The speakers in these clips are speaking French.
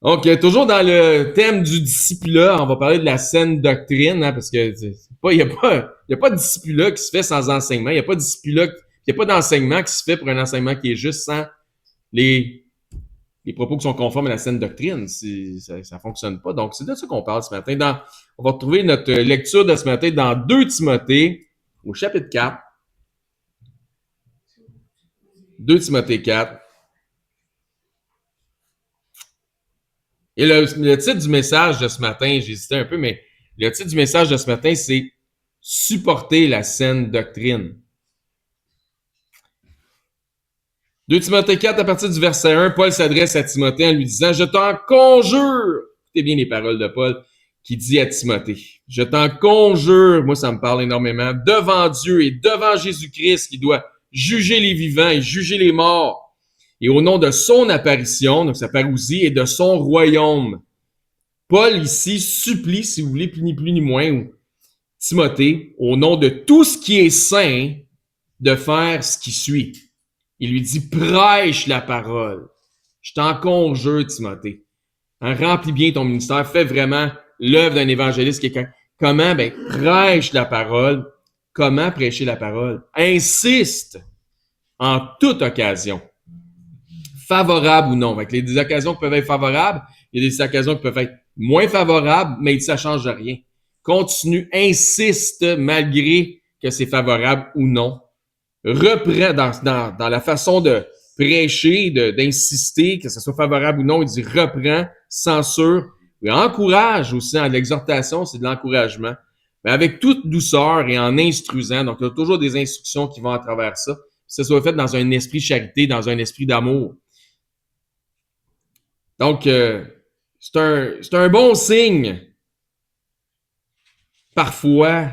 Donc, toujours dans le thème du discipulat, on va parler de la saine doctrine, parce que il y a pas de discipulat qui se fait sans enseignement. Il y a pas de discipulat, il y a pas d'enseignement qui se fait pour un enseignement qui est juste sans les, les propos qui sont conformes à la saine doctrine. Ça fonctionne pas. Donc, c'est de ça qu'on parle ce matin. On va retrouver notre lecture de ce matin dans 2 Timothée, au chapitre 4. 2 Timothée 4. Et le titre du message de ce matin, j'hésitais un peu, mais le titre du message de ce matin, c'est supporter la saine doctrine. 2 Timothée 4, à partir du verset 1, Paul s'adresse à Timothée en lui disant « Je t'en conjure » Écoutez bien les paroles de Paul qui dit à Timothée « Je t'en conjure » moi ça me parle énormément, « devant Dieu et devant Jésus-Christ qui doit juger les vivants et juger les morts. Et au nom de son apparition, donc sa parousie, et de son royaume. » Paul ici supplie, si vous voulez, ni plus ni moins, Timothée, au nom de tout ce qui est saint, de faire ce qui suit. Il lui dit, prêche la parole. Je t'en conjure, Timothée. Remplis bien ton ministère. Fais vraiment l'œuvre d'un évangéliste. Comment? Ben, prêche la parole. Comment prêcher la parole? Insiste en toute occasion. Favorable ou non. Avec des occasions qui peuvent être favorables, il y a des occasions qui peuvent être moins favorables, mais ça change rien. Continue, insiste malgré que c'est favorable ou non. Reprend dans la façon de prêcher, d'insister, que ce soit favorable ou non, il dit reprend, censure, et encourage aussi en l'exhortation, c'est de l'encouragement, mais avec toute douceur et en instruisant. Donc, il y a toujours des instructions qui vont à travers ça. Que ce soit fait dans un esprit de charité, dans un esprit d'amour. Donc, c'est un bon signe, parfois,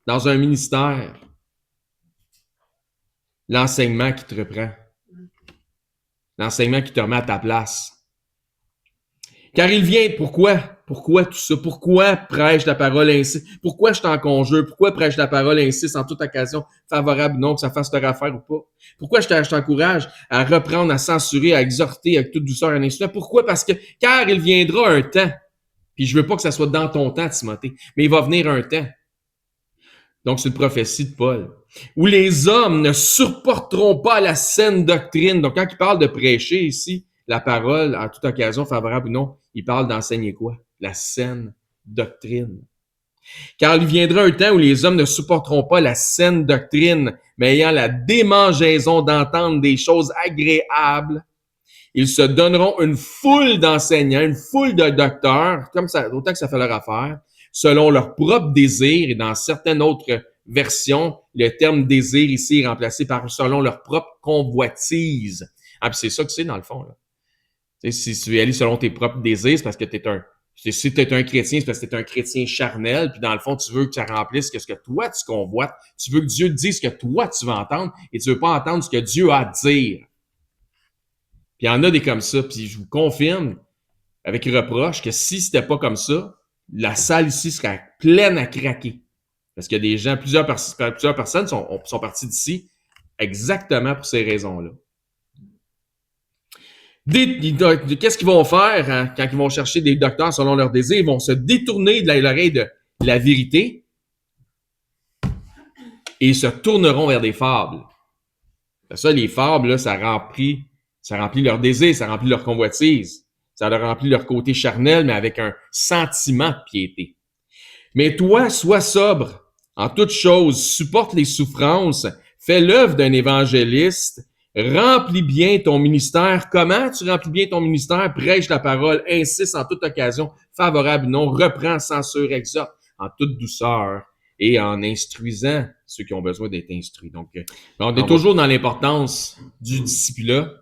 dans un ministère, l'enseignement qui te reprend. L'enseignement qui te remet à ta place. Car il vient, pourquoi? Pourquoi tout ça? Pourquoi prêche la parole ainsi? Pourquoi je t'en conjure? Pourquoi prêche la parole ainsi en toute occasion, favorable ou non, que ça fasse leur affaire ou pas? Pourquoi je t'encourage à reprendre, à censurer, à exhorter avec toute douceur et instruction? Pourquoi? Parce que, car il viendra un temps, puis je veux pas que ça soit dans ton temps, Timothée, mais il va venir un temps. Donc, c'est une prophétie de Paul. Où les hommes ne supporteront pas la saine doctrine. Donc, quand il parle de prêcher ici, la parole, en toute occasion, favorable ou non, il parle d'enseigner quoi? La saine doctrine. Car il viendra un temps où les hommes ne supporteront pas la saine doctrine, mais ayant la démangeaison d'entendre des choses agréables, ils se donneront une foule d'enseignants, une foule de docteurs, comme ça, autant que ça fait leur affaire, selon leur propre désir, et dans certaines autres versions, le terme désir ici est remplacé par selon leur propre convoitise. Ah, puis c'est ça que c'est dans le fond, là. Tu sais, si tu veux aller selon tes propres désirs, c'est parce que si t'es un chrétien, c'est parce que t'es un chrétien charnel, puis dans le fond, tu veux que ça remplisse ce que toi tu convoites, tu veux que Dieu te dise ce que toi tu veux entendre, et tu veux pas entendre ce que Dieu a à dire. Puis il y en a des comme ça, puis je vous confirme, avec reproche, que si c'était pas comme ça, la salle ici serait pleine à craquer. Parce qu'il y a des gens, plusieurs personnes sont parties d'ici exactement pour ces raisons-là. Qu'est-ce qu'ils vont faire hein, quand ils vont chercher des docteurs selon leurs désirs? Ils vont se détourner de l'oreille de la vérité et ils se tourneront vers des fables. Ça, les fables, là, ça remplit leur désir, ça remplit leur convoitise. Ça leur remplit leur côté charnel, mais avec un sentiment de piété. Mais toi, sois sobre en toutes choses, supporte les souffrances, fais l'œuvre d'un évangéliste, remplis bien ton ministère. Comment tu remplis bien ton ministère? Prêche la parole, insiste en toute occasion, favorable ou non, reprends, censure, exhorte, en toute douceur et en instruisant ceux qui ont besoin d'être instruits. Donc, on est toujours dans l'importance du discipulat.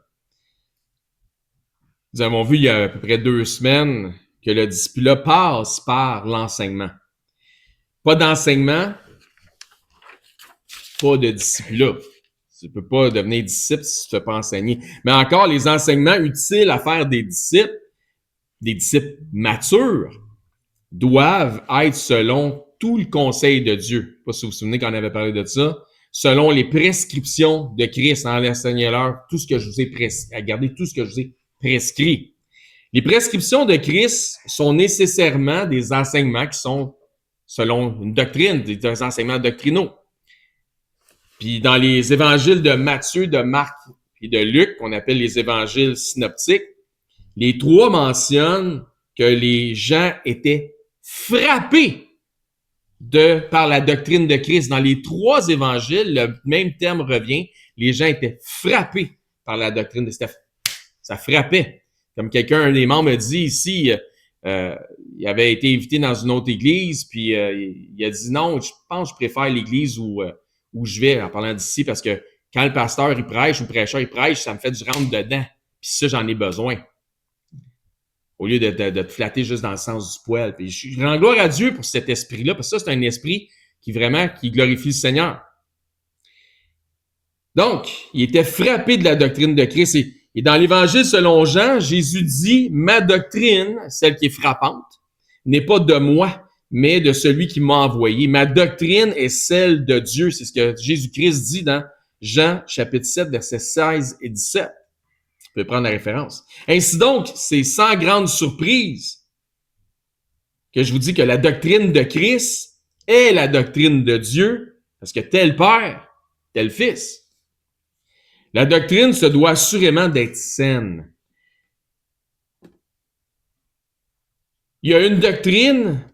Nous avons vu il y a à peu près 2 semaines que le discipulat passe par l'enseignement. Pas d'enseignement, pas de discipulat. Tu ne peux pas devenir disciple si tu ne te fais pas enseigner. Mais encore, les enseignements utiles à faire des disciples matures, doivent être selon tout le conseil de Dieu. Je ne sais pas si vous vous souvenez qu'on avait parlé de ça. Selon les prescriptions de Christ, enseignez-leur tout ce que je vous ai prescrit, à garder tout ce que je vous ai prescrit. Les prescriptions de Christ sont nécessairement des enseignements qui sont selon une doctrine, des enseignements doctrinaux. Puis dans les évangiles de Matthieu, de Marc et de Luc, qu'on appelle les évangiles synoptiques, les trois mentionnent que les gens étaient frappés par la doctrine de Christ. Dans les trois évangiles, le même terme revient. Les gens étaient frappés par la doctrine de Steph. Ça frappait. Comme un des membres a dit ici, il avait été invité dans une autre église, puis il a dit non, je pense que je préfère l'église où je vais, en parlant d'ici, parce que quand le pasteur il prêche ou le prêcheur il prêche, ça me fait du rentre dedans. Puis ça, j'en ai besoin. Au lieu de te flatter juste dans le sens du poil. Puis je rends gloire à Dieu pour cet esprit-là, parce que ça, c'est un esprit qui glorifie le Seigneur. Donc, il était frappé de la doctrine de Christ. Et dans l'Évangile selon Jean, Jésus dit, ma doctrine, celle qui est frappante, n'est pas de moi, mais de celui qui m'a envoyé. Ma doctrine est celle de Dieu. C'est ce que Jésus-Christ dit dans Jean chapitre 7, versets 16 et 17. Vous pouvez prendre la référence. Ainsi donc, c'est sans grande surprise que je vous dis que la doctrine de Christ est la doctrine de Dieu, parce que tel Père, tel Fils. La doctrine se doit assurément d'être saine. Il y a une doctrine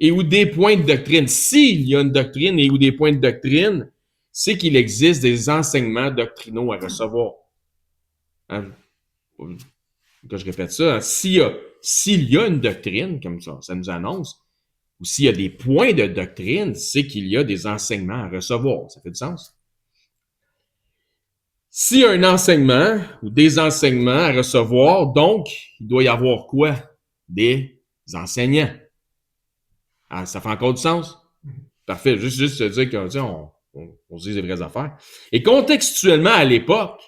et ou des points de doctrine. S'il y a une doctrine et ou des points de doctrine, c'est qu'il existe des enseignements doctrinaux à recevoir. Hein? Que je répète ça. Hein? S'il y a une doctrine, comme ça nous annonce, ou s'il y a des points de doctrine, c'est qu'il y a des enseignements à recevoir. Ça fait du sens? S'il y a un enseignement ou des enseignements à recevoir, donc, il doit y avoir quoi? Des enseignants. Ah, ça fait encore du sens? Parfait. Juste se dire qu'on se dit les vraies affaires. Et contextuellement, à l'époque,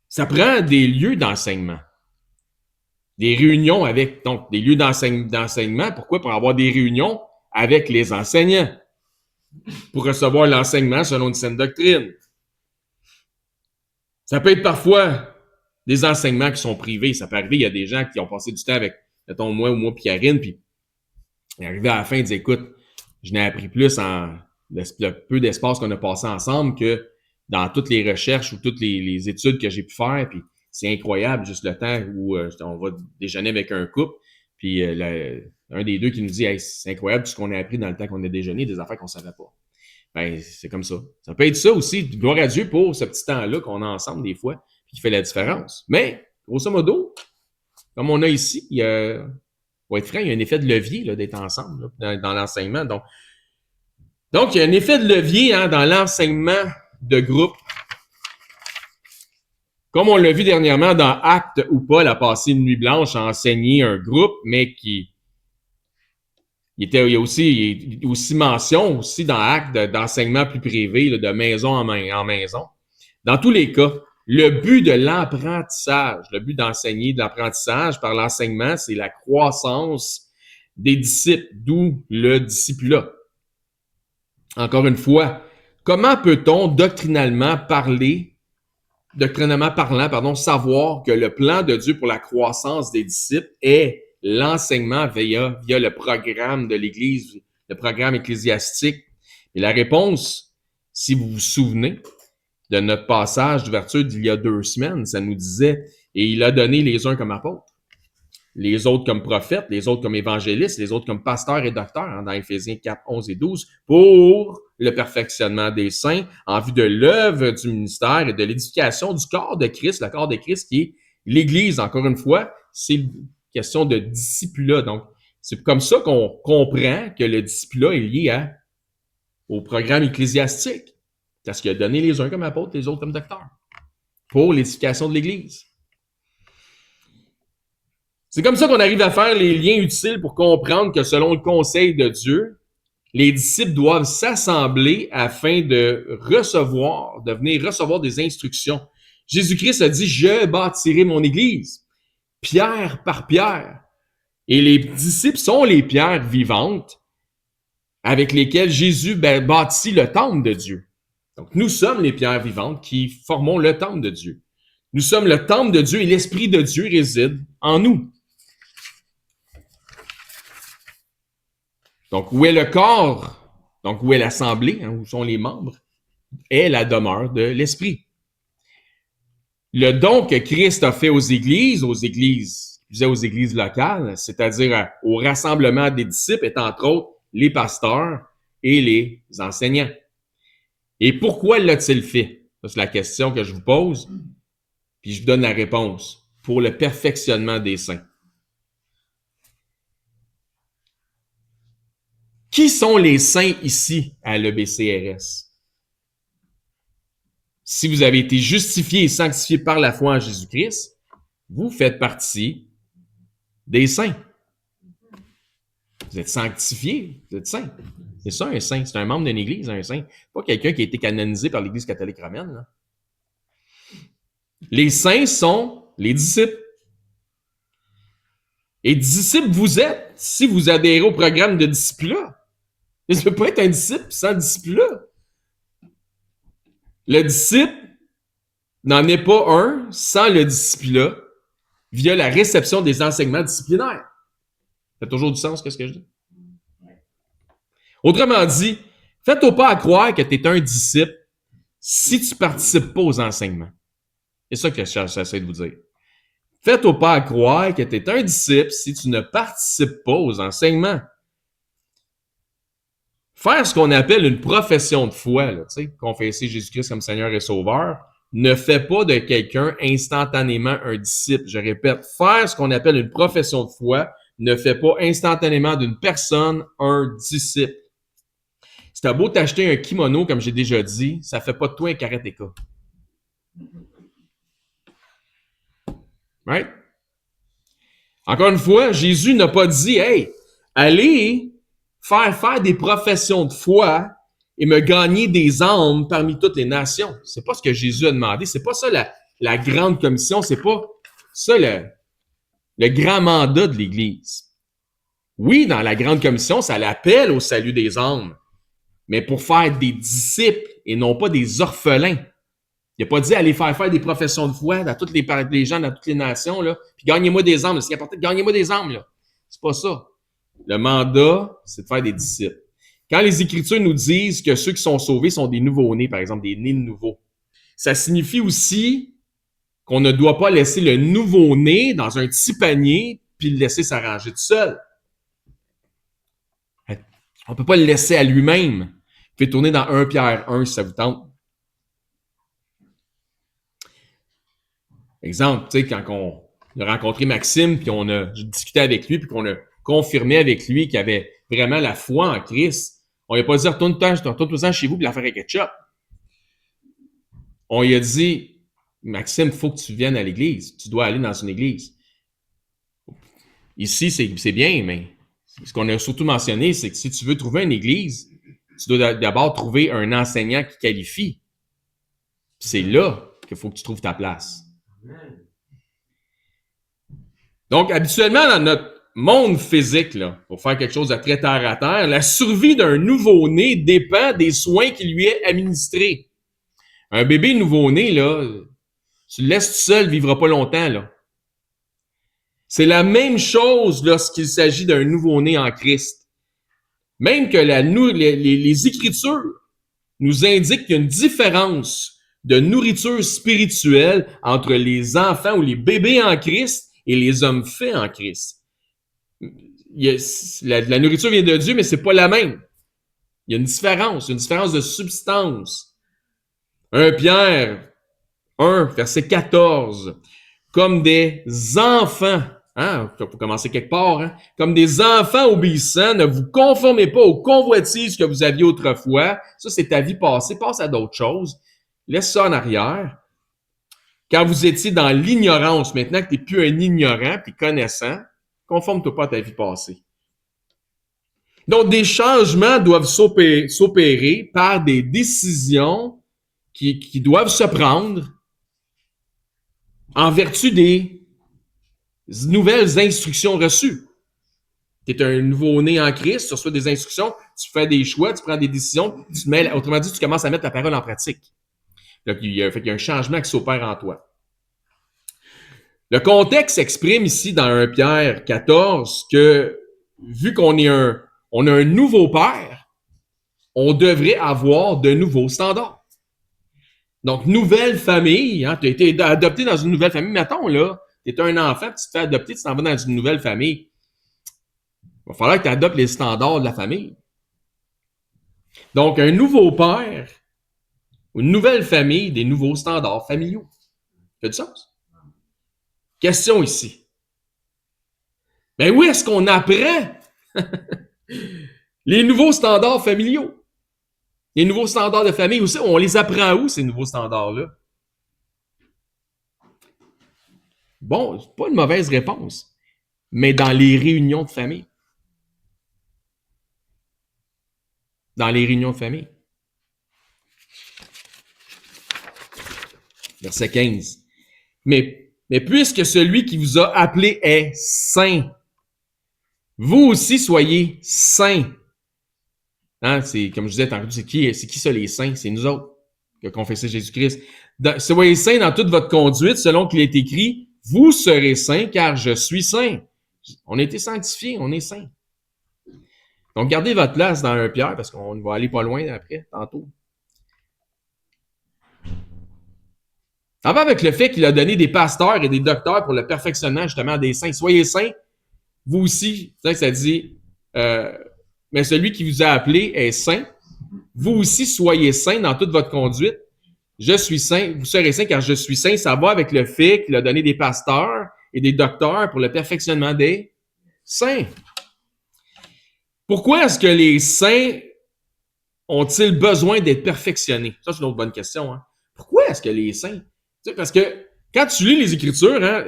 ça prend des lieux d'enseignement. Des réunions avec, donc, des lieux d'enseignement. Pourquoi? Pour avoir des réunions avec les enseignants. Pour recevoir l'enseignement selon une saine doctrine. Ça peut être parfois des enseignements qui sont privés. Ça peut arriver, il y a des gens qui ont passé du temps avec, mettons, moi ou moi, Pierrine, puis ils arrivaient à la fin, ils disaient, écoute, je n'ai appris plus en le peu d'espace qu'on a passé ensemble que dans toutes les recherches ou toutes les études que j'ai pu faire, puis c'est incroyable, juste le temps où on va déjeuner avec un couple, puis un des deux qui nous dit, hey, c'est incroyable tout ce qu'on a appris dans le temps qu'on a déjeuné, des affaires qu'on ne savait pas. Ben, c'est comme ça. Ça peut être ça aussi. Gloire à Dieu pour ce petit temps-là qu'on a ensemble des fois, puis qui fait la différence. Mais, grosso modo, comme on a ici, pour être franc, il y a un effet de levier là, d'être ensemble là, dans l'enseignement. Donc, il y a un effet de levier dans l'enseignement de groupe. Comme on l'a vu dernièrement dans Actes où Paul a passé une nuit blanche à enseigner un groupe, mais il y a aussi mention aussi dans Actes d'enseignement plus privé, là, de maison en maison. Dans tous les cas, le but de l'apprentissage, le but d'enseigner de l'apprentissage par l'enseignement, c'est la croissance des disciples, d'où le discipulat. Encore une fois, comment peut-on doctrinalement parlant, savoir que le plan de Dieu pour la croissance des disciples est l'enseignement via le programme de l'Église, le programme ecclésiastique? Et la réponse, si vous vous souvenez de notre passage d'ouverture d'il y a 2 semaines, ça nous disait, et il a donné les uns comme apôtres, les autres comme prophètes, les autres comme évangélistes, les autres comme pasteurs et docteurs, dans Éphésiens 4, 11 et 12, pour le perfectionnement des saints, en vue de l'œuvre du ministère et de l'édification du corps de Christ, le corps de Christ qui est l'Église, encore une fois, c'est une question de discipulat. Donc, c'est comme ça qu'on comprend que le discipulat est lié au programme ecclésiastique, parce qu'il a donné les uns comme apôtres, les autres comme docteurs, pour l'édification de l'Église. C'est comme ça qu'on arrive à faire les liens utiles pour comprendre que selon le conseil de Dieu, les disciples doivent s'assembler afin de venir recevoir des instructions. Jésus-Christ a dit, je bâtirai mon Église, pierre par pierre. Et les disciples sont les pierres vivantes avec lesquelles Jésus bâtit le temple de Dieu. Donc, nous sommes les pierres vivantes qui formons le temple de Dieu. Nous sommes le temple de Dieu et l'Esprit de Dieu réside en nous. Donc, où est le corps? Donc, où est l'assemblée? Où sont les membres? Est la demeure de l'Esprit. Le don que Christ a fait aux églises locales, c'est-à-dire au rassemblement des disciples, est entre autres les pasteurs et les enseignants. Et pourquoi l'a-t-il fait? C'est la question que je vous pose, puis je vous donne la réponse. Pour le perfectionnement des saints. Qui sont les saints ici à l'EBCRS? Si vous avez été justifié et sanctifié par la foi en Jésus-Christ, vous faites partie des saints. Vous êtes sanctifié, vous êtes saint. C'est ça un saint, c'est un membre d'une église, un saint. Pas quelqu'un qui a été canonisé par l'Église catholique romaine. Là. Les saints sont les disciples. Et disciples vous êtes si vous adhérez au programme de disciple-là. Vous ne pouvez pas être un disciple sans disciple-là. Le disciple n'en est pas un sans le disciple-là via la réception des enseignements disciplinaires. Ça fait toujours du sens, qu'est-ce que je dis? Autrement dit, faites-toi pas à croire que tu es un disciple si tu ne participes pas aux enseignements. C'est ça que j'essaie de vous dire. Faites-toi pas à croire que tu es un disciple si tu ne participes pas aux enseignements. Faire ce qu'on appelle une profession de foi, là, confesser Jésus-Christ comme Seigneur et Sauveur, ne fait pas de quelqu'un instantanément un disciple. Je répète, faire ce qu'on appelle une profession de foi ne fait pas instantanément d'une personne un disciple. Si t'as beau t'acheter un kimono, comme j'ai déjà dit, ça fait pas de toi un karatéka. Right? Encore une fois, Jésus n'a pas dit, hey, allez faire des professions de foi et me gagner des âmes parmi toutes les nations. C'est pas ce que Jésus a demandé. C'est pas ça la grande commission. C'est pas ça le grand mandat de l'Église. Oui, dans la grande commission, ça l'appelle au salut des âmes, mais pour faire des disciples et non pas des orphelins. Il n'a pas dit aller faire des professions de foi dans toutes les gens, dans toutes les nations, là, puis gagnez-moi des âmes. C'est important, gagnez-moi des âmes, là. C'est pas ça. Le mandat, c'est de faire des disciples. Quand les Écritures nous disent que ceux qui sont sauvés sont des nouveaux-nés, par exemple, des nés de nouveau, ça signifie aussi qu'on ne doit pas laisser le nouveau-né dans un petit panier puis le laisser s'arranger tout seul. On ne peut pas le laisser à lui-même. Vous pouvez tourner dans 1 Pierre 1 si ça vous tente. Exemple, tu sais, quand on a rencontré Maxime, puis on a discuté avec lui, puis qu'on a confirmé avec lui qu'il avait vraiment la foi en Christ, on lui a pas dit retourne-toi-en chez vous puis la faire avec ketchup. On lui a dit, Maxime, il faut que tu viennes à l'église. Tu dois aller dans une église. Ici, c'est bien, mais ce qu'on a surtout mentionné, c'est que si tu veux trouver une église, tu dois d'abord trouver un enseignant qui qualifie. Puis c'est là qu'il faut que tu trouves ta place. Donc, habituellement, dans notre monde physique, là, pour faire quelque chose de très terre à terre, la survie d'un nouveau-né dépend des soins qui lui est administrés. Un bébé nouveau-né, là, tu le laisses tout seul, il vivra pas longtemps, là. C'est la même chose lorsqu'il s'agit d'un nouveau-né en Christ. Même que les Écritures nous indiquent qu'il y a une différence de nourriture spirituelle entre les enfants ou les bébés en Christ et les hommes faits en Christ. La nourriture vient de Dieu, mais c'est pas la même. Il y a une différence de substance. 1 Pierre 1, verset 14. Comme des enfants, hein, faut commencer quelque part, hein, comme des enfants obéissants, ne vous conformez pas aux convoitises que vous aviez autrefois. Ça, c'est ta vie passée. Passe à d'autres choses. Laisse ça en arrière. Quand vous étiez dans l'ignorance, maintenant que tu n'es plus un ignorant puis connaissant, conforme-toi pas à ta vie passée. Donc, des changements doivent s'opérer par des décisions qui doivent se prendre en vertu des nouvelles instructions reçues. Tu es un nouveau-né en Christ, tu reçois des instructions, tu fais des choix, tu prends des décisions, autrement dit, tu commences à mettre ta parole en pratique. Donc, il y a un changement qui s'opère en toi. Le contexte exprime ici dans 1 Pierre 14 que, vu qu'on on a un nouveau père, on devrait avoir de nouveaux standards. Donc, nouvelle famille, hein, tu as été adopté dans une nouvelle famille. Mettons, là, tu es un enfant, puis tu te fais adopter, tu t'en vas dans une nouvelle famille. Il va falloir que tu adoptes les standards de la famille. Donc, un nouveau père, une nouvelle famille, des nouveaux standards familiaux. Ça fait du sens? Question ici. Ben où est-ce qu'on apprend les nouveaux standards familiaux? Les nouveaux standards de famille aussi, on les apprend où, ces nouveaux standards-là? Bon, c'est pas une mauvaise réponse, mais dans les réunions de famille. Dans les réunions de famille. Verset 15. Mais puisque celui qui vous a appelé est saint, vous aussi soyez saints. Hein, c'est, comme je disais tantôt, c'est qui ça les saints? C'est nous autres qui avons confessé Jésus-Christ. Soyez saints dans toute votre conduite, selon qu'il est écrit, vous serez saints car je suis saint. On a été sanctifiés, on est saints. Donc, gardez votre place dans 1 Pierre, parce qu'on va aller pas loin après, tantôt. Ça va avec le fait qu'il a donné des pasteurs et des docteurs pour le perfectionnement, justement, des saints. Soyez saints, vous aussi. C'est ça que ça dit, mais celui qui vous a appelé est saint. Vous aussi soyez saints dans toute votre conduite. Je suis saint, vous serez saints car je suis saint. Ça va avec le fait qu'il a donné des pasteurs et des docteurs pour le perfectionnement des saints. Pourquoi est-ce que les saints ont-ils besoin d'être perfectionnés? Ça, c'est une autre bonne question. Hein? Pourquoi est-ce que les saints... Tu sais, parce que quand tu lis les Écritures, hein,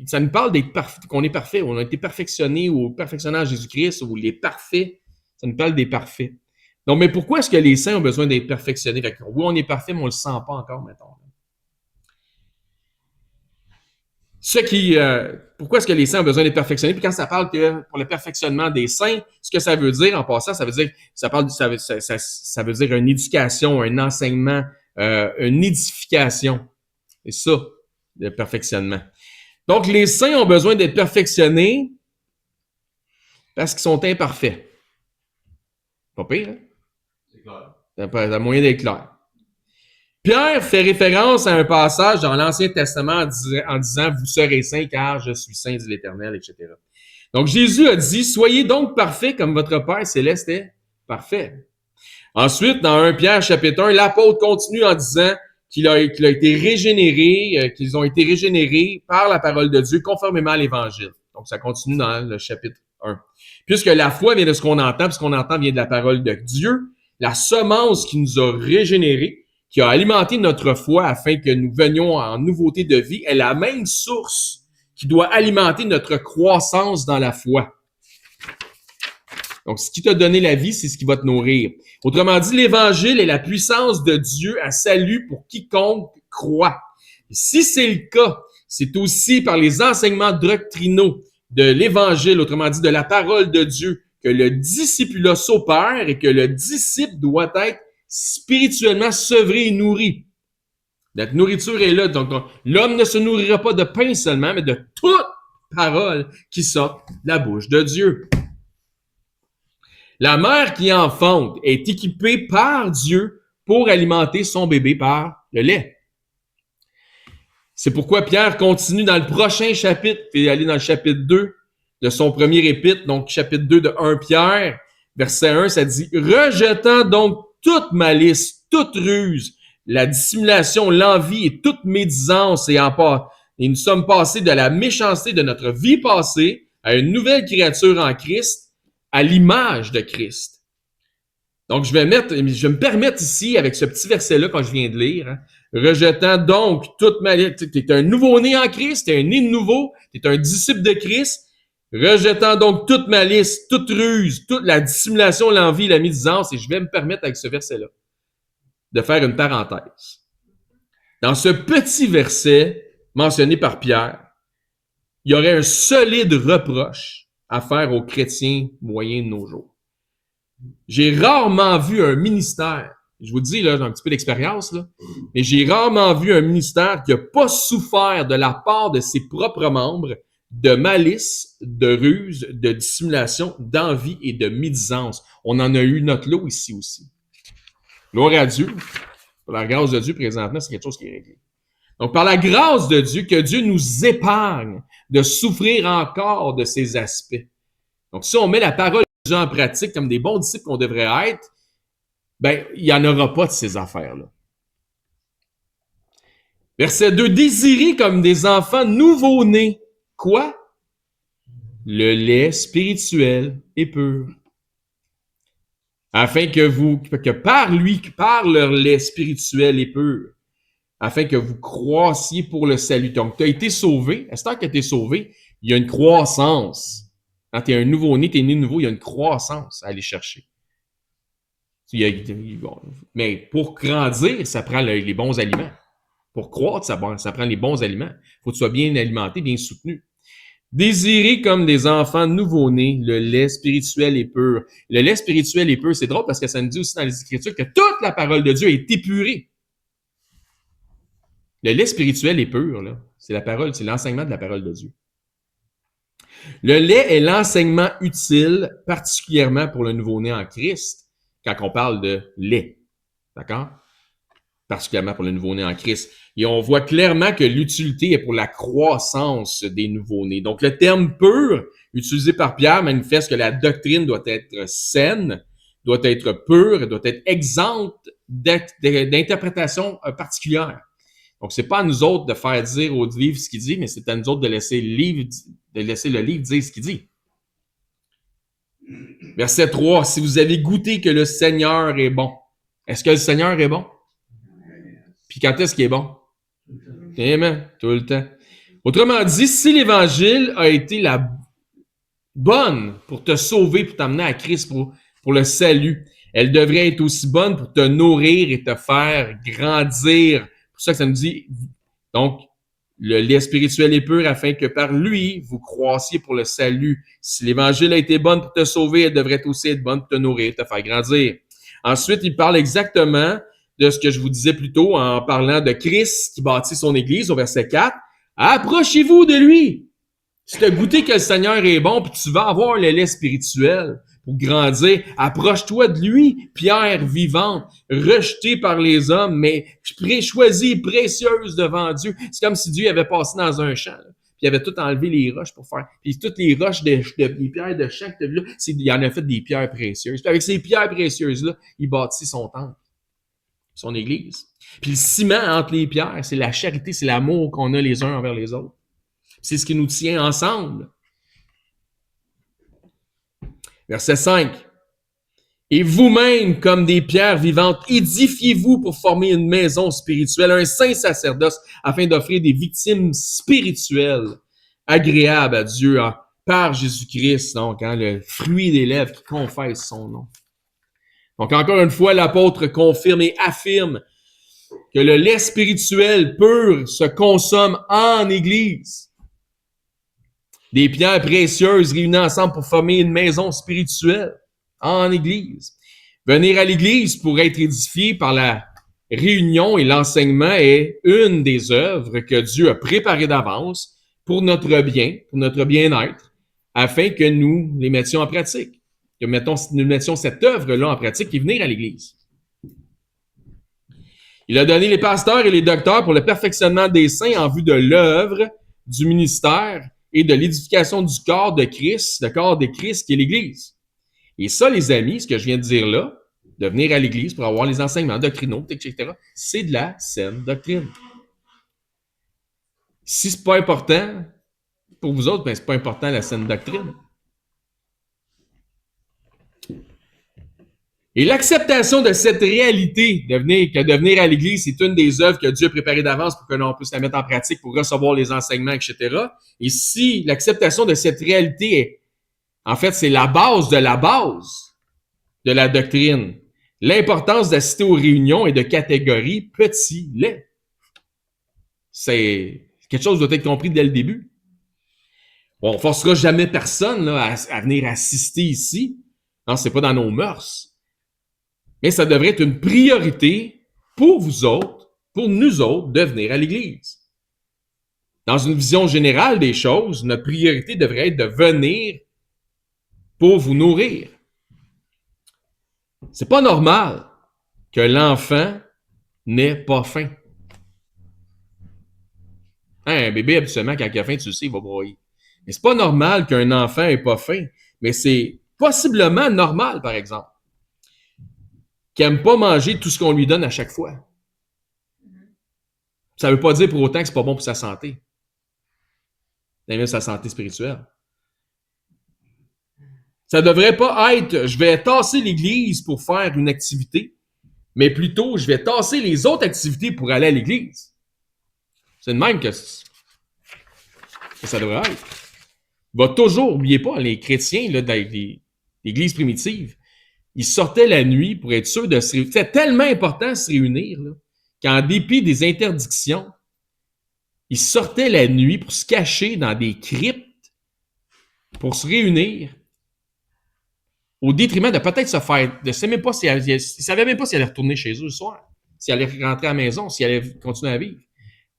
ça nous parle qu'on est parfait, on a été perfectionné ou perfectionné en Jésus-Christ, ou les parfaits. Ça nous parle des parfaits. Donc, mais pourquoi est-ce que les saints ont besoin d'être perfectionnés? Fait que, oui, on est parfait, mais on ne le sent pas encore, mettons. Pourquoi est-ce que les saints ont besoin d'être perfectionnés? Puis quand ça parle que pour le perfectionnement des saints, ce que ça veut dire en passant, ça veut dire ça veut dire une éducation, un enseignement, une édification. C'est ça, le perfectionnement. Donc, les saints ont besoin d'être perfectionnés parce qu'ils sont imparfaits. Pas pire, hein? C'est clair. Ça a moyen d'être clair. Pierre fait référence à un passage dans l'Ancien Testament en disant « Vous serez saints car je suis saint, dit l'Éternel, etc. » Donc, Jésus a dit « Soyez donc parfaits comme votre Père céleste est parfait. » Ensuite, dans 1 Pierre chapitre 1, l'apôtre continue en disant qu'il a été régénéré, qu'ils ont été régénérés par la parole de Dieu conformément à l'Évangile. Donc, ça continue dans le chapitre 1. Puisque la foi vient de ce qu'on entend, puis ce qu'on entend vient de la parole de Dieu, la semence qui nous a régénérés, qui a alimenté notre foi afin que nous venions en nouveauté de vie, est la même source qui doit alimenter notre croissance dans la foi. Donc, ce qui t'a donné la vie, c'est ce qui va te nourrir. Autrement dit, l'Évangile est la puissance de Dieu à salut pour quiconque croit. Et si c'est le cas, c'est aussi par les enseignements doctrinaux de l'Évangile, autrement dit de la parole de Dieu, que le discipulat s'opère et que le disciple doit être spirituellement sevré et nourri. Notre nourriture est là. Donc, l'homme ne se nourrira pas de pain seulement, mais de toute parole qui sort de la bouche de Dieu. La mère qui enfante est équipée par Dieu pour alimenter son bébé par le lait. C'est pourquoi Pierre continue dans le prochain chapitre, et aller dans le chapitre 2 de son premier épître, donc chapitre 2 de 1 Pierre, verset 1, ça dit « Rejetant donc toute malice, toute ruse, la dissimulation, l'envie et toute médisance, et nous sommes passés de la méchanceté de notre vie passée à une nouvelle créature en Christ, à l'image de Christ. » Donc, je vais me permettre ici, avec ce petit verset-là, quand je viens de lire, hein, rejetant donc toute malice, tu es un nouveau-né en Christ, tu es un né de nouveau, tu es un disciple de Christ, rejetant donc toute malice, toute ruse, toute la dissimulation, l'envie, la médisance, et je vais me permettre avec ce verset-là de faire une parenthèse. Dans ce petit verset mentionné par Pierre, il y aurait un solide reproche à faire aux chrétiens moyens de nos jours. J'ai rarement vu un ministère, Je vous le dis, là, j'ai un petit peu d'expérience, là. Mais j'ai rarement vu un ministère qui n'a pas souffert de la part de ses propres membres de malice, de ruse, de dissimulation, d'envie et de médisance. On en a eu notre lot ici aussi. Gloire à Dieu. Pour la grâce de Dieu, présentement, c'est quelque chose qui est réglé. Donc, par la grâce de Dieu, que Dieu nous épargne de souffrir encore de ces aspects. Donc, si on met la parole de Dieu en pratique comme des bons disciples qu'on devrait être, ben, il n'y en aura pas de ces affaires-là. Verset 2, désirez comme des enfants nouveau-nés. Quoi? Le lait spirituel et pur. Afin que par lui, par leur lait spirituel et pur, afin que vous croissiez pour le salut. Donc, tu as été sauvé. À ce temps que tu es sauvé, il y a une croissance. Quand tu es un nouveau-né, tu es né nouveau, il y a une croissance à aller chercher. Mais pour grandir, ça prend les bons aliments. Pour croître, ça prend les bons aliments. Il faut que tu sois bien alimenté, bien soutenu. Désirez comme des enfants nouveau-nés le lait spirituel et pur. Le lait spirituel et pur, c'est drôle parce que ça nous dit aussi dans les Écritures que toute la parole de Dieu est épurée. Le lait spirituel est pur, là. C'est la parole, c'est l'enseignement de la parole de Dieu. Le lait est l'enseignement utile, particulièrement pour le nouveau-né en Christ, quand on parle de lait. D'accord? Particulièrement pour le nouveau-né en Christ. Et on voit clairement que l'utilité est pour la croissance des nouveau-nés. Donc, le terme pur, utilisé par Pierre, manifeste que la doctrine doit être saine, doit être pure, doit être exempte d'interprétation particulière. Donc, c'est pas à nous autres de faire dire au livre ce qu'il dit, mais c'est à nous autres de laisser le livre dire ce qu'il dit. Verset 3, si vous avez goûté que le Seigneur est bon. Est-ce que le Seigneur est bon? Puis quand est-ce qu'il est bon? Amen, tout le temps. Autrement dit, si l'Évangile a été la bonne pour te sauver, pour t'amener à Christ, pour le salut, elle devrait être aussi bonne pour te nourrir et te faire grandir. C'est pour ça que ça nous dit, donc, le lait spirituel est pur afin que par lui, vous croissiez pour le salut. Si l'Évangile a été bonne pour te sauver, elle devrait aussi être bonne pour te nourrir, te faire grandir. Ensuite, il parle exactement de ce que je vous disais plus tôt en parlant de Christ qui bâtit son Église au verset 4. Approchez-vous de lui. Si tu as goûté que le Seigneur est bon, puis tu vas avoir le lait spirituel pour grandir, approche-toi de lui, pierre vivante, rejetée par les hommes, mais choisie, précieuse devant Dieu. C'est comme si Dieu avait passé dans un champ, là, puis il avait tout enlevé les roches pour faire. Puis toutes les roches, les pierres de champ que tu as vues là, il en a fait des pierres précieuses. Puis avec ces pierres précieuses-là, il bâtit son temple, son Église. Puis le ciment entre les pierres, c'est la charité, c'est l'amour qu'on a les uns envers les autres. C'est ce qui nous tient ensemble. Verset 5. Et vous-même, comme des pierres vivantes, édifiez-vous pour former une maison spirituelle, un saint sacerdoce, afin d'offrir des victimes spirituelles agréables à Dieu par Jésus-Christ, donc le fruit des lèvres qui confesse son nom. Donc encore une fois, l'apôtre confirme et affirme que le lait spirituel pur se consomme en Église. Des pierres précieuses réunies ensemble pour former une maison spirituelle en Église. Venir à l'Église pour être édifié par la réunion et l'enseignement est une des œuvres que Dieu a préparées d'avance pour notre bien, pour notre bien-être, afin que nous les mettions en pratique. Que nous mettions cette œuvre-là en pratique et venir à l'Église. Il a donné les pasteurs et les docteurs pour le perfectionnement des saints en vue de l'œuvre du ministère et de l'édification du corps de Christ, le corps de Christ qui est l'Église. Et ça, les amis, ce que je viens de dire là, de venir à l'Église pour avoir les enseignements doctrinaux, etc., c'est de la saine doctrine. Si c'est pas important pour vous autres, ben c'est pas important la saine doctrine. Et l'acceptation de cette réalité, que de venir à l'Église, c'est une des œuvres que Dieu a préparées d'avance pour que l'on puisse la mettre en pratique, pour recevoir les enseignements, etc. Et si l'acceptation de cette réalité est, en fait, c'est la base de la doctrine, l'importance d'assister aux réunions et de catégories petit lait. C'est quelque chose qui doit être compris dès le début. Bon, on ne forcera jamais personne là, à venir assister ici. Non, c'est pas dans nos mœurs. Mais ça devrait être une priorité pour vous autres, pour nous autres, de venir à l'Église. Dans une vision générale des choses, notre priorité devrait être de venir pour vous nourrir. C'est pas normal que l'enfant n'ait pas faim. Hein, un bébé, habituellement, quand il a faim, tu le sais, il va broyer. Mais c'est pas normal qu'un enfant ait pas faim. Mais c'est possiblement normal, par exemple, qu'il n'aime pas manger tout ce qu'on lui donne à chaque fois. Ça veut pas dire pour autant que c'est pas bon pour sa santé. Même sa santé spirituelle. Ça devrait pas être, je vais tasser l'église pour faire une activité, mais plutôt, je vais tasser les autres activités pour aller à l'église. C'est de même que ça devrait être. Il va toujours, n'oubliez pas, les chrétiens là, dans l'église primitive, ils sortaient la nuit pour être sûrs de se réunir. C'était tellement important de se réunir là, qu'en dépit des interdictions, ils sortaient la nuit pour se cacher dans des cryptes pour se réunir au détriment de peut-être se faire... Ils ne savaient même pas s'ils allaient retourner chez eux le soir, s'ils allaient rentrer à la maison, s'ils allaient continuer à vivre.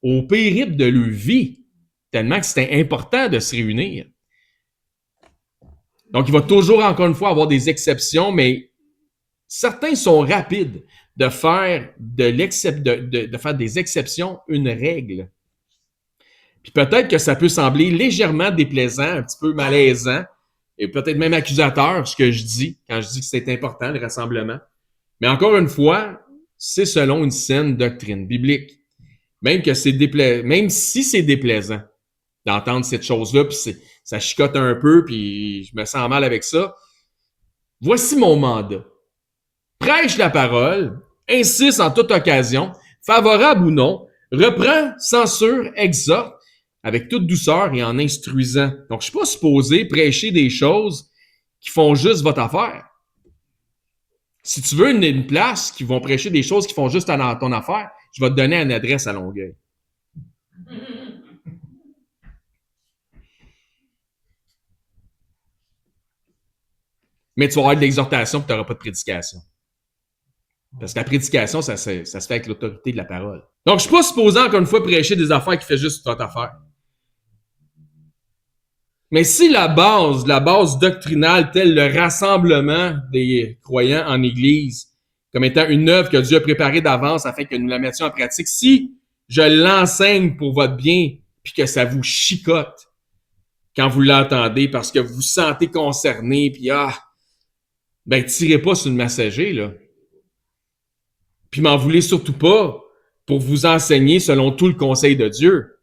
Au périple de leur vie, tellement que c'était important de se réunir. Donc, il va toujours, encore une fois, avoir des exceptions, mais certains sont rapides de faire, de faire des exceptions une règle. Puis peut-être que ça peut sembler légèrement déplaisant, un petit peu malaisant, et peut-être même accusateur, ce que je dis, quand je dis que c'est important, le rassemblement. Mais encore une fois, c'est selon une saine doctrine biblique. Même si c'est déplaisant d'entendre cette chose-là, puis ça chicote un peu, puis je me sens mal avec ça. Voici mon mandat. Prêche la parole, insiste en toute occasion, favorable ou non, reprend, censure, exhorte, avec toute douceur et en instruisant. Donc, je ne suis pas supposé prêcher des choses qui font juste votre affaire. Si tu veux une place qui vont prêcher des choses qui font juste ton affaire, je vais te donner une adresse à Longueuil. Mais tu vas avoir de l'exhortation et tu n'auras pas de prédication. Parce que la prédication, ça se fait avec l'autorité de la parole. Donc, je ne suis pas supposé, encore une fois, prêcher des affaires qui font juste votre affaire. Mais si la base doctrinale, telle le rassemblement des croyants en Église, comme étant une œuvre que Dieu a préparée d'avance afin que nous la mettions en pratique, si je l'enseigne pour votre bien, puis que ça vous chicote quand vous l'entendez parce que vous vous sentez concerné, puis ben tirez pas sur le messager, là. Puis m'en voulez surtout pas pour vous enseigner selon tout le conseil de Dieu.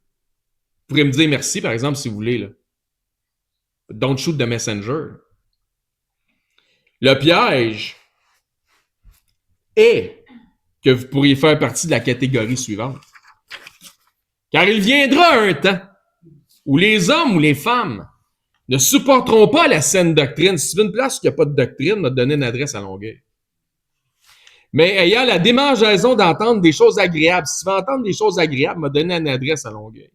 Vous pourrez me dire merci, par exemple, si vous voulez, là. Don't shoot the messenger. Le piège est que vous pourriez faire partie de la catégorie suivante. Car il viendra un temps où les hommes ou les femmes ne supporteront pas la saine doctrine. Si tu veux une place où il n'y a pas de doctrine, on va te donner une adresse à Longueuil. Mais ayant la démangeaison d'entendre des choses agréables, si tu veux entendre des choses agréables, on va te donner une adresse à Longueuil.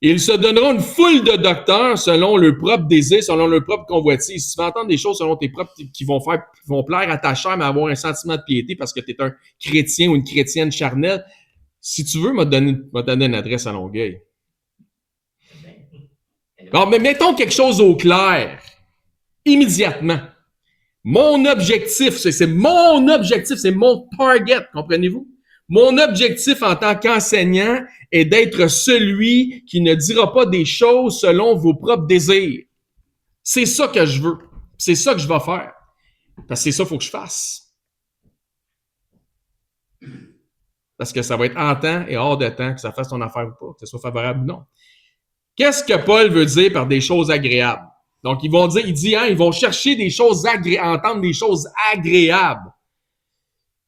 Ils se donneront une foule de docteurs selon leur propre désir, selon leur propre convoitise. Si tu veux entendre des choses selon tes propres, qui vont plaire à ta chair, mais avoir un sentiment de piété parce que tu es un chrétien ou une chrétienne charnelle, si tu veux, m'a donné une adresse à Longueuil. Bon, mais mettons quelque chose au clair, immédiatement. Mon objectif, c'est mon objectif, c'est mon target, comprenez-vous? Mon objectif en tant qu'enseignant est d'être celui qui ne dira pas des choses selon vos propres désirs. C'est ça que je veux. C'est ça que je vais faire. Parce que c'est ça qu'il faut que je fasse. Parce que ça va être en temps et hors de temps que ça fasse ton affaire ou pas, que ce soit favorable ou non. Qu'est-ce que Paul veut dire par des choses agréables? Donc, ils vont chercher des choses entendre des choses agréables.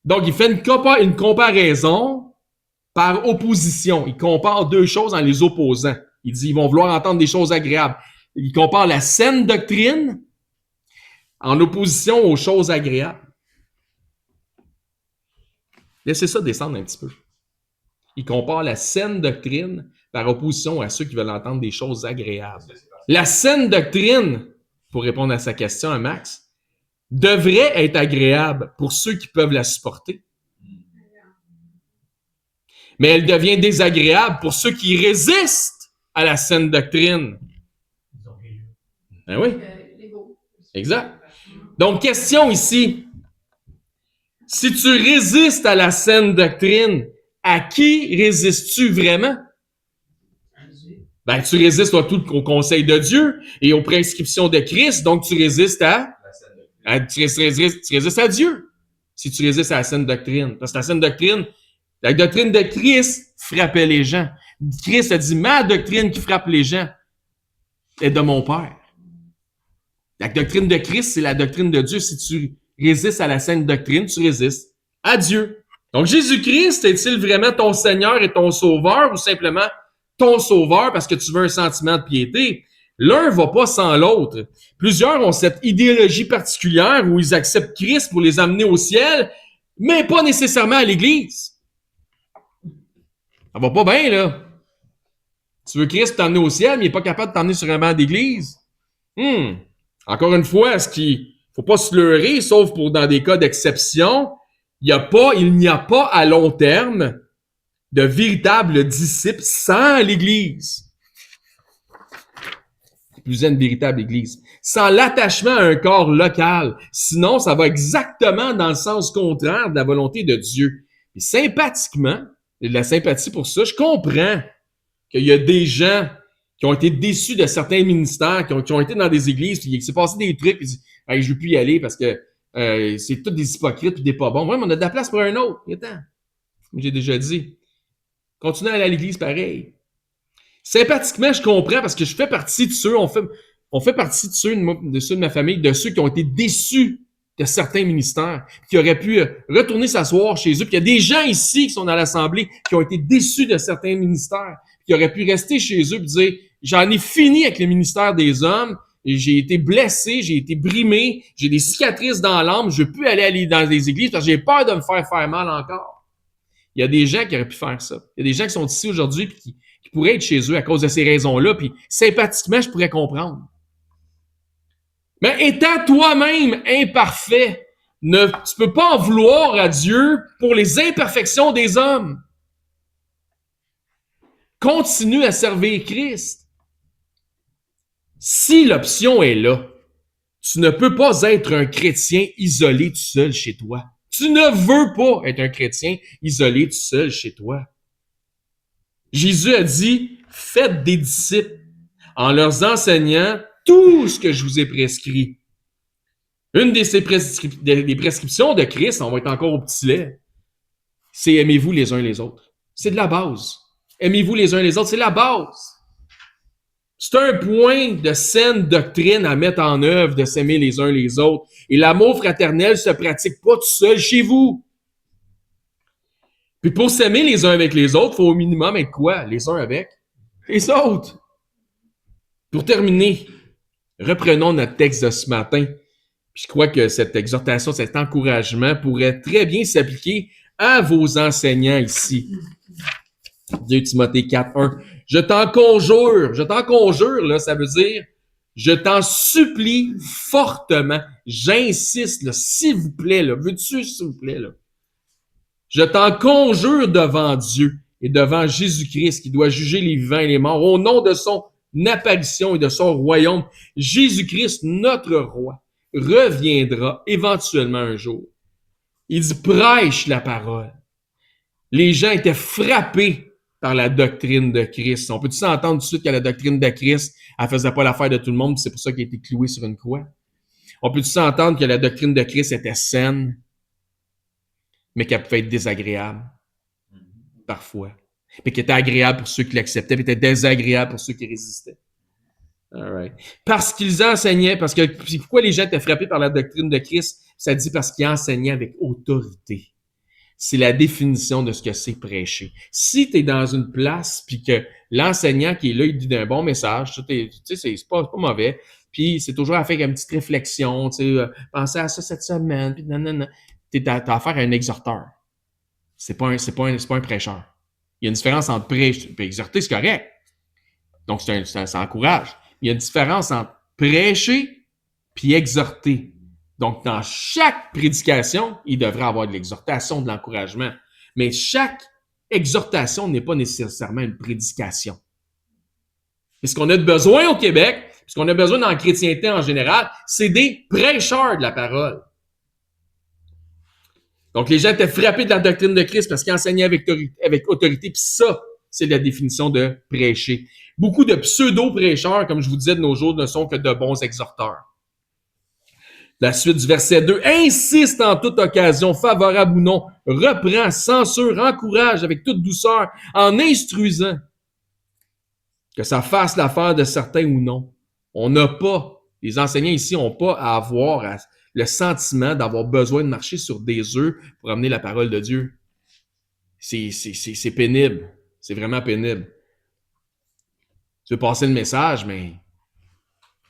Donc, il fait une comparaison par opposition. Il compare deux choses en les opposant. Il dit, ils vont vouloir entendre des choses agréables. Il compare la saine doctrine en opposition aux choses agréables. Laissez ça descendre un petit peu. Il compare la saine doctrine par opposition à ceux qui veulent entendre des choses agréables. La saine doctrine, pour répondre à sa question à Max, devrait être agréable pour ceux qui peuvent la supporter. Mais elle devient désagréable pour ceux qui résistent à la saine doctrine. Ben oui. Exact. Donc, question ici. Si tu résistes à la saine doctrine, à qui résistes-tu vraiment? Ben, tu résistes au conseil de Dieu et aux prescriptions de Christ, donc tu résistes tu résistes à Dieu si tu résistes à la saine doctrine. Parce que la doctrine de Christ frappait les gens. Christ a dit, ma doctrine qui frappe les gens est de mon Père. La doctrine de Christ, c'est la doctrine de Dieu. Si tu résistes à la saine doctrine, tu résistes à Dieu. Donc, Jésus-Christ est-il vraiment ton Seigneur et ton Sauveur ou simplement ton Sauveur parce que tu veux un sentiment de piété? L'un va pas sans l'autre. Plusieurs ont cette idéologie particulière où ils acceptent Christ pour les amener au ciel, mais pas nécessairement à l'Église. Ça va pas bien, là. Tu veux Christ t'emmener au ciel, mais il est pas capable de t'emmener sur un banc d'église. Encore une fois, faut pas se leurrer, sauf pour dans des cas d'exception. Il n'y a pas à long terme de véritables disciples sans l'Église. Vous êtes une véritable Église. Sans l'attachement à un corps local. Sinon, ça va exactement dans le sens contraire de la volonté de Dieu. Et sympathiquement, il y a de la sympathie pour ça, je comprends qu'il y a des gens qui ont été déçus de certains ministères, qui ont été dans des églises, puis il s'est passé des trucs, puis ils disent hey, je veux plus y aller parce que c'est tous des hypocrites puis des pas bons. Ouais, mais on a de la place pour un autre. Attends. J'ai déjà dit. Continuez à aller à l'église pareil. Sympathiquement, je comprends parce que je fais partie de ceux, on fait partie de ceux de ma famille, de ceux qui ont été déçus de certains ministères, qui auraient pu retourner s'asseoir chez eux. Puis il y a des gens ici qui sont dans l'Assemblée qui ont été déçus de certains ministères, qui auraient pu rester chez eux et dire j'en ai fini avec le ministère des hommes, et j'ai été blessé, j'ai été brimé, j'ai des cicatrices dans l'âme, je ne veux plus aller dans les églises parce que j'ai peur de me faire mal encore. Il y a des gens qui auraient pu faire ça. Il y a des gens qui sont ici aujourd'hui et qui pourraient être chez eux à cause de ces raisons-là, puis sympathiquement, je pourrais comprendre. Mais étant toi-même imparfait, tu peux pas en vouloir à Dieu pour les imperfections des hommes. Continue à servir Christ. Si l'option est là, tu ne peux pas être un chrétien isolé tout seul chez toi. Tu ne veux pas être un chrétien isolé tout seul chez toi. Jésus a dit, faites des disciples en leur enseignant tout ce que je vous ai prescrit. Une des prescriptions de Christ, on va être encore au petit lait, c'est aimez-vous les uns les autres. C'est de la base. Aimez-vous les uns les autres, c'est la base. C'est un point de saine doctrine à mettre en œuvre de s'aimer les uns les autres. Et l'amour fraternel se pratique pas tout seul chez vous. Puis pour s'aimer les uns avec les autres, il faut au minimum être quoi? Les uns avec les autres. Pour terminer, reprenons notre texte de ce matin. Je crois que cette exhortation, cet encouragement pourrait très bien s'appliquer à vos enseignants ici. 2 Timothée 4:1. Je t'en conjure, là, ça veut dire, je t'en supplie fortement, j'insiste, là, s'il vous plaît, là, veux-tu, s'il vous plaît, là. Je t'en conjure devant Dieu et devant Jésus-Christ qui doit juger les vivants et les morts au nom de son apparition et de son royaume. Jésus-Christ, notre roi, reviendra éventuellement un jour. Il dit, prêche la parole. Les gens étaient frappés par la doctrine de Christ. On peut s'entendre tout de suite que la doctrine de Christ, elle faisait pas l'affaire de tout le monde, c'est pour ça qu'il a été cloué sur une croix. On peut s'entendre que la doctrine de Christ était saine, mais qu'elle pouvait être désagréable, parfois. Mais qu'elle était agréable pour ceux qui l'acceptaient, mais était désagréable pour ceux qui résistaient. All right. Parce qu'ils enseignaient, pourquoi les gens étaient frappés par la doctrine de Christ? Ça dit parce qu'ils enseignaient avec autorité. C'est la définition de ce que c'est prêcher. Si tu es dans une place, puis que l'enseignant qui est là, il dit un bon message, tu sais, c'est pas mauvais, puis c'est toujours à faire une petite réflexion, tu sais, pensez à ça cette semaine, puis nanana. T'as affaire à un exhorteur. C'est pas un prêcheur. Il y a une différence entre prêcher et exhorter, c'est correct. Donc, ça encourage. Il y a une différence entre prêcher puis exhorter. Donc, dans chaque prédication, il devrait avoir de l'exhortation, de l'encouragement. Mais chaque exhortation n'est pas nécessairement une prédication. Et ce qu'on a de besoin au Québec, ce qu'on a besoin dans la chrétienté en général, c'est des prêcheurs de la parole. Donc, les gens étaient frappés de la doctrine de Christ parce qu'ils enseignaient avec autorité. Puis ça, c'est la définition de prêcher. Beaucoup de pseudo-prêcheurs, comme je vous disais de nos jours, ne sont que de bons exhorteurs. La suite du verset 2, insiste en toute occasion, favorable ou non, reprend, censure, encourage avec toute douceur, en instruisant, que ça fasse l'affaire de certains ou non. On n'a pas, les enseignants ici n'ont pas à avoir le sentiment d'avoir besoin de marcher sur des œufs pour amener la parole de Dieu. C'est pénible. C'est vraiment pénible. Tu veux passer le message, mais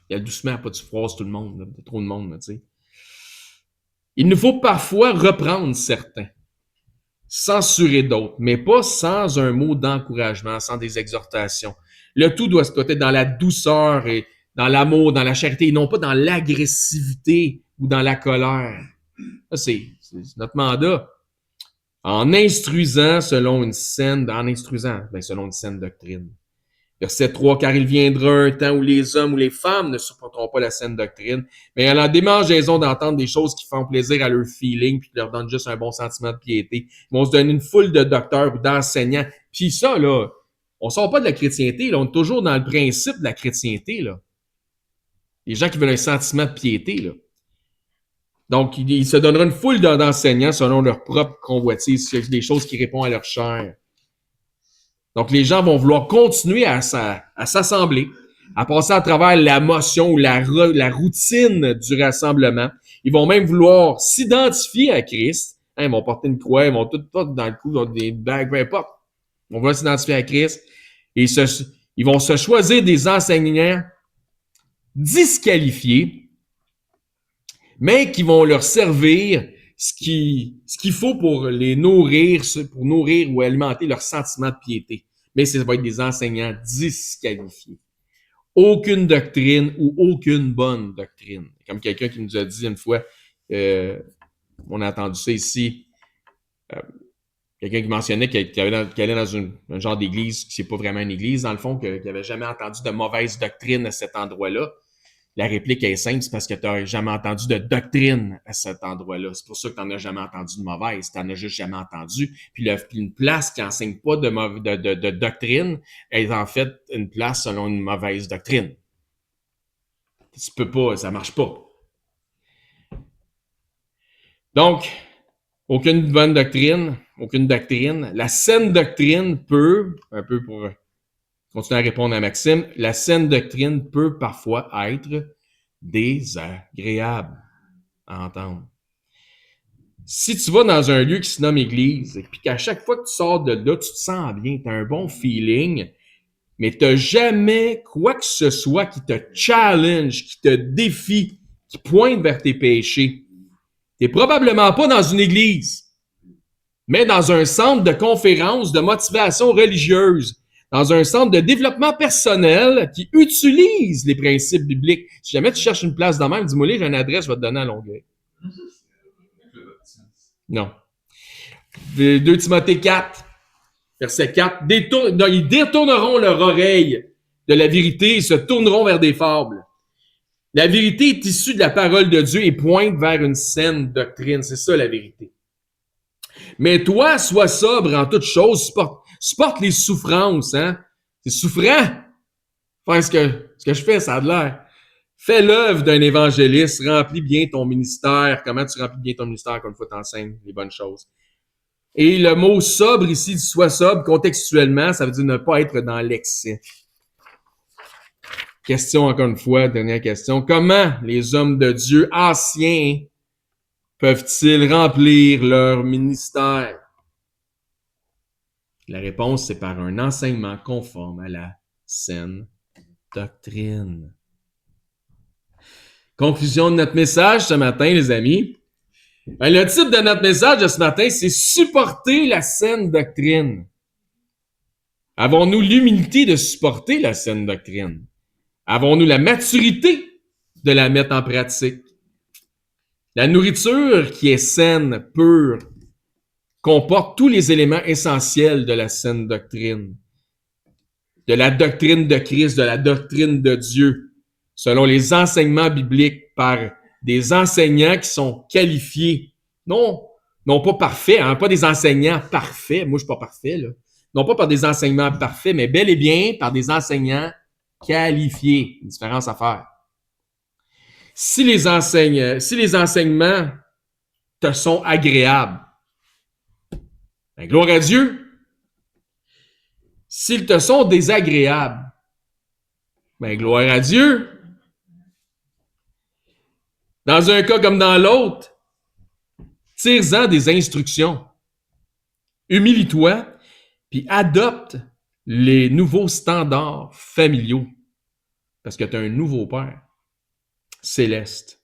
il y a doucement, pas de froisse tout le monde, là, trop de monde, tu sais. Il nous faut parfois reprendre certains, censurer d'autres, mais pas sans un mot d'encouragement, sans des exhortations. Le tout doit être dans la douceur et dans l'amour, dans la charité, et non pas dans l'agressivité ou dans la colère. Ça, c'est notre mandat. En instruisant selon une saine doctrine. Verset 3, car il viendra un temps où les hommes ou les femmes ne supporteront pas la saine doctrine, mais elle en démangeaison d'entendre des choses qui font plaisir à leur feeling puis qui leur donnent juste un bon sentiment de piété. Ils vont se donner une foule de docteurs ou d'enseignants. Puis ça, là, on sort pas de la chrétienté, là, on est toujours dans le principe de la chrétienté, là. Les gens qui veulent un sentiment de piété, là. Donc, ils se donneront une foule d'enseignants selon leur propre convoitise, des choses qui répondent à leur chair. Donc, les gens vont vouloir continuer à s'assembler, à passer à travers la motion ou la routine du rassemblement. Ils vont même vouloir s'identifier à Christ. Hein, ils vont porter une croix, ils vont tout dans le cou, dans des bagues, peu importe. On va s'identifier à Christ. Et ils vont se choisir des enseignants disqualifiés, mais qui vont leur servir ce qu'il faut pour les nourrir, pour nourrir ou alimenter leur sentiment de piété. Mais ça va être des enseignants disqualifiés. Aucune doctrine ou aucune bonne doctrine. Comme quelqu'un qui nous a dit une fois, on a entendu ça ici, quelqu'un qui mentionnait qu'il allait dans un genre d'église, qui c'est pas vraiment une église, dans le fond, qu'il n'avait jamais entendu de mauvaise doctrine à cet endroit-là. La réplique est simple, c'est parce que tu n'as jamais entendu de doctrine à cet endroit-là. C'est pour ça que tu n'en as jamais entendu de mauvaise. Tu n'en as juste jamais entendu. Puis une place qui n'enseigne pas de doctrine est en fait une place selon une mauvaise doctrine. Tu peux pas, ça marche pas. Donc, aucune bonne doctrine, aucune doctrine. La saine doctrine peut, un peu pour continuer à répondre à Maxime, la saine doctrine peut parfois être désagréable à entendre. Si tu vas dans un lieu qui se nomme église, et puis qu'à chaque fois que tu sors de là, tu te sens bien, tu as un bon feeling, mais tu n'as jamais quoi que ce soit qui te challenge, qui te défie, qui pointe vers tes péchés. Tu n'es probablement pas dans une église, mais dans un centre de conférence de motivation religieuse, dans un centre de développement personnel qui utilise les principes bibliques. Si jamais tu cherches une place dans même, dis-moi, j'ai une adresse, je vais te donner à Longueuil. Non. 2 Timothée 4, verset 4. Ils détourneront leur oreille de la vérité et se tourneront vers des fables. La vérité est issue de la parole de Dieu et pointe vers une saine doctrine. C'est ça la vérité. Mais toi, sois sobre en toutes choses, supporte les souffrances, hein. C'est souffrant. Enfin, ce que je fais, ça a de l'air. Fais l'œuvre d'un évangéliste, remplis bien ton ministère. Comment tu remplis bien ton ministère, quand une fois t'enseignes les bonnes choses. Et le mot sobre ici, sois sobre, contextuellement, ça veut dire ne pas être dans l'excès. Question encore une fois, dernière question. Comment les hommes de Dieu anciens peuvent-ils remplir leur ministère? La réponse, c'est par un enseignement conforme à la saine doctrine. Conclusion de notre message ce matin, les amis. Le titre de notre message de ce matin, c'est « Supporter la saine doctrine ». Avons-nous l'humilité de supporter la saine doctrine? Avons-nous la maturité de la mettre en pratique? La nourriture qui est saine, pure, comporte tous les éléments essentiels de la saine doctrine, de la doctrine de Christ, de la doctrine de Dieu, selon les enseignements bibliques par des enseignants qui sont qualifiés, non pas parfaits, hein, pas des enseignants parfaits, moi je suis pas parfait, là. Non pas par des enseignements parfaits, mais bel et bien par des enseignants qualifiés. Une différence à faire. Si les enseignements te sont agréables, ben, gloire à Dieu. S'ils te sont désagréables, ben, gloire à Dieu. Dans un cas comme dans l'autre, tire-en des instructions. Humilie-toi, puis adopte les nouveaux standards familiaux. Parce que tu as un nouveau Père céleste.